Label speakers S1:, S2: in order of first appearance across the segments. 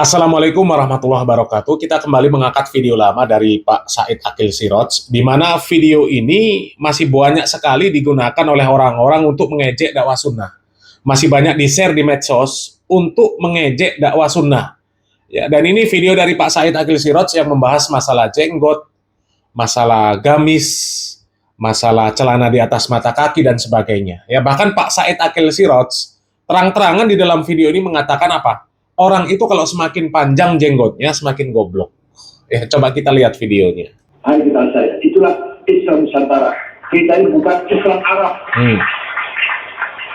S1: Assalamualaikum warahmatullahi wabarakatuh. Kita kembali mengangkat video lama dari Pak Said Akil Siraj, di mana video ini masih banyak sekali digunakan oleh orang-orang untuk mengejek dakwah sunnah. Masih banyak di-share di medsos untuk mengejek dakwah sunnah. Ya, dan ini video dari Pak Said Akil Siraj yang membahas masalah jenggot, masalah gamis, masalah celana di atas mata kaki, dan sebagainya. Ya, bahkan Pak Said Akil Siraj terang-terangan di dalam video ini mengatakan apa? Orang itu kalau semakin panjang jenggotnya, semakin goblok. Ya, coba kita lihat videonya.
S2: Hai kita saya, itulah Islam Nusantara. Kita ini bukan Islam Arab.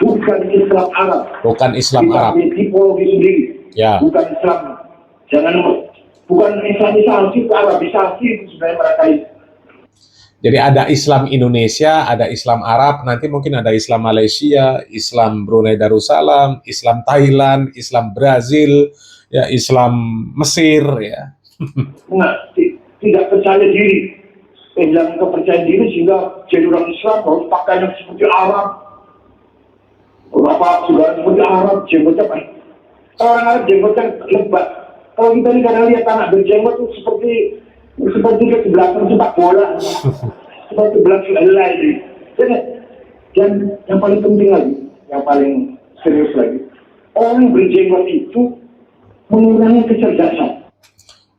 S2: Bukan Islam Arab.
S1: Bukan Islam
S2: kita
S1: Arab.
S2: punya tipologi sendiri.
S1: Ya.
S2: Bukan Islam. Bukan Islamisasi, Arabisasi itu sebenarnya mereka itu.
S1: Jadi ada Islam Indonesia, ada Islam Arab, nanti mungkin ada Islam Malaysia, Islam Brunei Darussalam, Islam Thailand, Islam Brazil, ya Islam Mesir, ya.
S2: Nah, tidak percaya diri. Yang kepercayaan diri sehingga jadi orang Islam harus pakaian seperti Arab. Apa saudara seperti Arab, jenggotnya apa? Orang Arab jenggotnya lebat. Kalau kita ini kadang lihat anak berjenggot itu seperti ke belakang sepak bola, seperti belakang helai ini. Dan yang paling penting lagi, yang paling serius lagi, orang berjenggot itu mengurangi kecerdasan.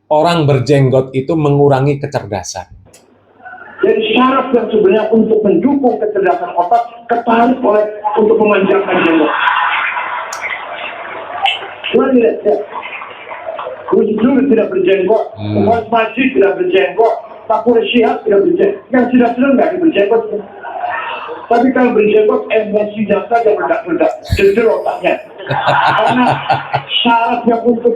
S1: Orang berjenggot itu mengurangi kecerdasan.
S2: Jadi syarat yang sebenarnya untuk mendukung kecerdasan otak ketarik oleh untuk memanjangkan jenggot. Coba lihat ya. Gus Dur tidak berjenggot, Muhammad Majid tidak berjenggot, Pakur Syihab tidak berjenggot. Yang sudah nggak berjenggot. Tapi kalau berjenggot, emosinya saja meledak-meledak, jeder otaknya. Karena syaratnya untuk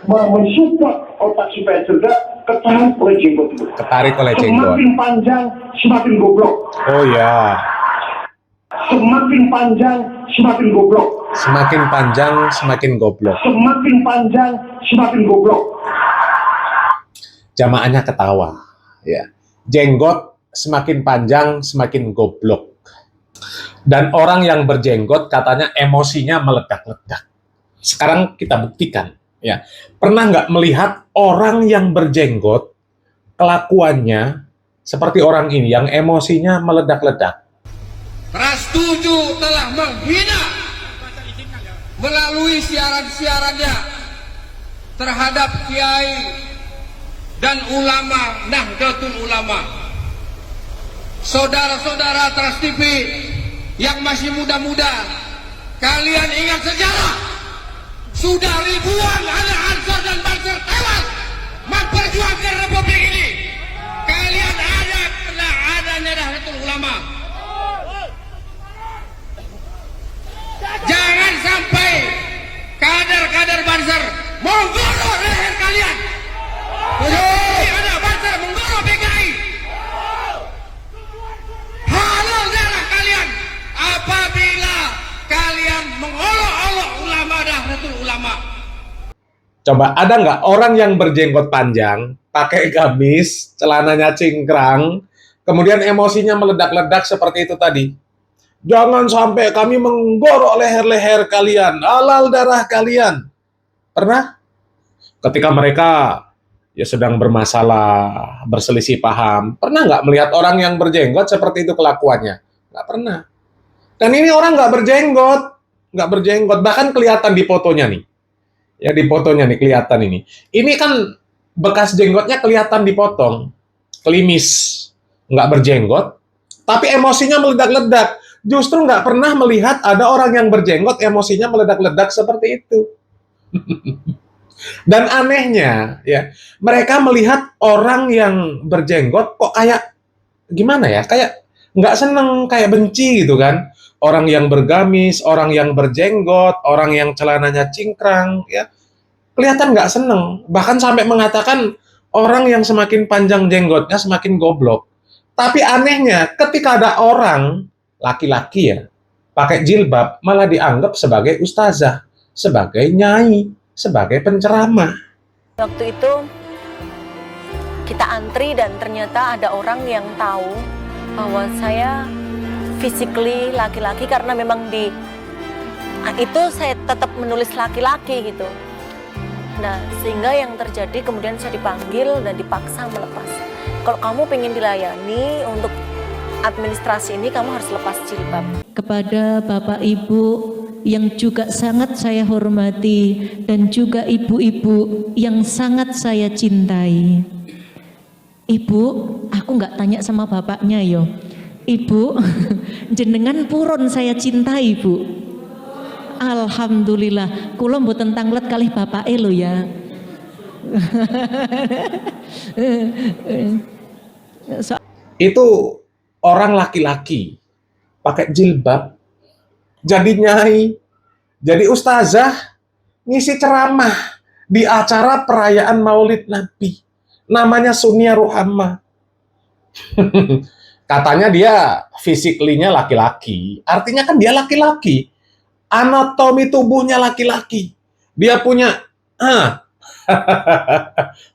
S2: mensupport otak supaya cerdas, ketarik oleh jenggot itu.
S1: Ketarik oleh jenggot.
S2: Semakin panjang, semakin goblok.
S1: Oh ya.
S2: Semakin panjang, semakin goblok.
S1: Semakin panjang, semakin goblok.
S2: Semakin panjang, semakin goblok.
S1: Jamaahnya ketawa. Ya. Jenggot semakin panjang, semakin goblok. Dan orang yang berjenggot katanya emosinya meledak-ledak. Sekarang kita buktikan. Ya. Pernah nggak melihat orang yang berjenggot kelakuannya seperti orang ini yang emosinya meledak-ledak?
S3: Ras 7 telah menghina melalui siaran-siarannya terhadap kiai dan ulama Nahdlatul Ulama. Saudara-saudara Trans TV yang masih muda-muda, kalian ingat sejarah. Sudah ribuan anak Ansor dan Banser tewas memperjuangkan Republik ini. Kalian adanya Nahdlatul Ulama. Jangan sampai kader-kader Banser menggorok leher kalian. Ada Banser menggorok PKI. Halal darah kalian apabila kalian mengolok-olok ulama Nahdlatul Ulama.
S1: Coba ada nggak orang yang berjenggot panjang, pakai gamis, celananya cingkrang, kemudian emosinya meledak-ledak seperti itu tadi? Jangan sampai kami menggorok leher-leher kalian, halal darah kalian. Pernah? Ketika mereka ya sedang bermasalah, berselisih paham, pernah nggak melihat orang yang berjenggot seperti itu kelakuannya? Nggak pernah. Dan ini orang nggak berjenggot, bahkan kelihatan di fotonya nih. Ya di fotonya nih kelihatan ini. Ini kan bekas jenggotnya kelihatan dipotong, klimis, nggak berjenggot, tapi emosinya meledak-ledak. Justru nggak pernah melihat ada orang yang berjenggot emosinya meledak-ledak seperti itu. Dan anehnya, ya mereka melihat orang yang berjenggot kok kayak gimana ya, kayak nggak seneng, kayak benci gitu kan. Orang yang bergamis, orang yang berjenggot, orang yang celananya cingkrang, ya kelihatan nggak seneng. Bahkan sampai mengatakan orang yang semakin panjang jenggotnya semakin goblok. Tapi anehnya, ketika ada orang laki-laki ya, pakai jilbab malah dianggap sebagai ustazah, sebagai nyai, sebagai penceramah.
S4: Waktu itu kita antri dan ternyata ada orang yang tahu bahwa saya physically laki-laki karena memang di itu saya tetap menulis laki-laki gitu. Nah, sehingga yang terjadi kemudian saya dipanggil dan dipaksa melepas. Kalau kamu pengen dilayani untuk administrasi ini, kamu harus lepas jilbab.
S5: Kepada Bapak Ibu yang juga sangat saya hormati dan juga ibu-ibu yang sangat saya cintai. Ibu, aku nggak tanya sama bapaknya yo. Ibu, jenengan purun saya cintai, Bu. Alhamdulillah, kula mboten tanglet kalih bapake lho ya.
S1: Itu orang laki-laki pakai jilbab, jadi nyai, jadi ustazah, ngisi ceramah di acara perayaan Maulid Nabi. Namanya Sunia Ruhamah. Katanya dia physically-nya laki-laki. Artinya kan dia laki-laki. Anatomi tubuhnya laki-laki. Dia punya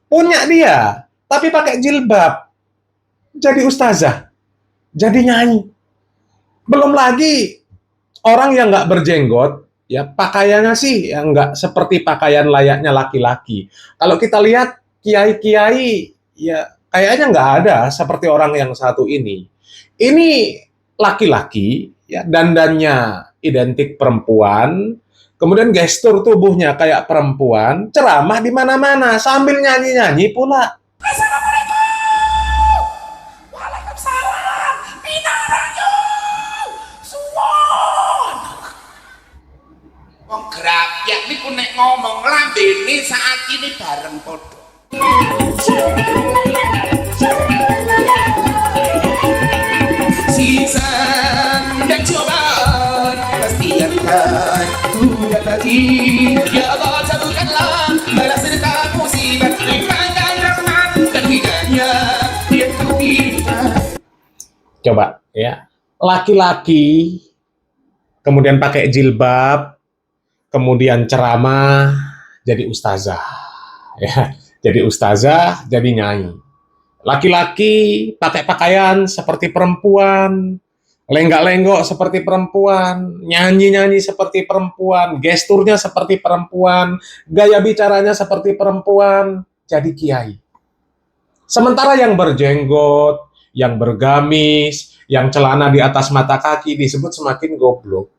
S1: punya dia, tapi pakai jilbab. Jadi ustazah, jadi nyanyi. Belum lagi orang yang nggak berjenggot, ya pakaiannya sih yang nggak seperti pakaian layaknya laki-laki. Kalau kita lihat kiai-kiai, ya kayaknya nggak ada seperti orang yang satu ini. Ini laki-laki, ya dandannya identik perempuan, kemudian gestur tubuhnya kayak perempuan, ceramah di mana-mana sambil nyanyi-nyanyi pula.
S3: Wong grabyek niku nek ngomong lambene saat ini bareng padha. Sisan dan cobaan pastikan Tuhan tadi ya Allah satukanlah balas dendam musibah limpahkan rahmat dan hidayah untuk kita.
S1: Coba ya, laki-laki kemudian pakai jilbab, kemudian ceramah, jadi ustazah, ya, jadi ustazah, jadi nyanyi. Laki-laki pakai pakaian seperti perempuan, lenggak-lenggok seperti perempuan, nyanyi-nyanyi seperti perempuan, gesturnya seperti perempuan, gaya bicaranya seperti perempuan, jadi kiai. Sementara yang berjenggot, yang bergamis, yang celana di atas mata kaki disebut semakin goblok.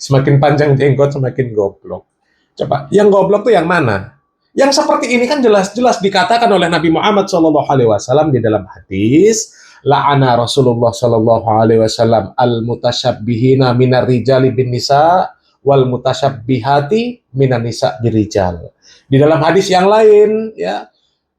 S1: Semakin panjang jenggot, semakin goblok. Coba, yang goblok tuh yang mana? Yang seperti ini kan jelas-jelas dikatakan oleh Nabi Muhammad SAW di dalam hadis, la'ana Rasulullah SAW al-mutasyabbihina minar rijali bin nisa wal mutasyabbihati minan nisa birijal. Di dalam hadis yang lain, ya,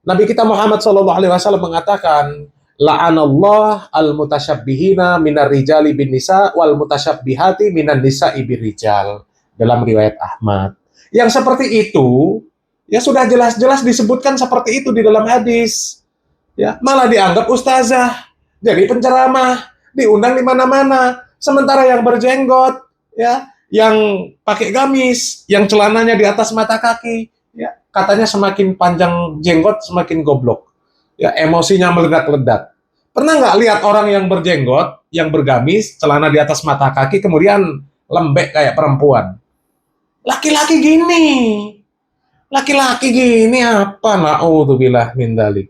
S1: Nabi kita Muhammad SAW mengatakan, la'anallah al-mutasyabbihina minar rijali bin nisa wal mutasyabbihati minan nisa birijal. Dalam riwayat Ahmad. Yang seperti itu, ya sudah jelas-jelas disebutkan seperti itu di dalam hadis. Ya, malah dianggap ustazah, jadi penceramah, diundang di mana-mana. Sementara yang berjenggot, ya, yang pakai gamis, yang celananya di atas mata kaki, ya, katanya semakin panjang jenggot semakin goblok. Ya, emosinya meledak-ledak. Pernah nggak lihat orang yang berjenggot, yang bergamis, celana di atas mata kaki, kemudian lembek kayak perempuan? Laki-laki gini apa? Na'udzubillah min dzalik.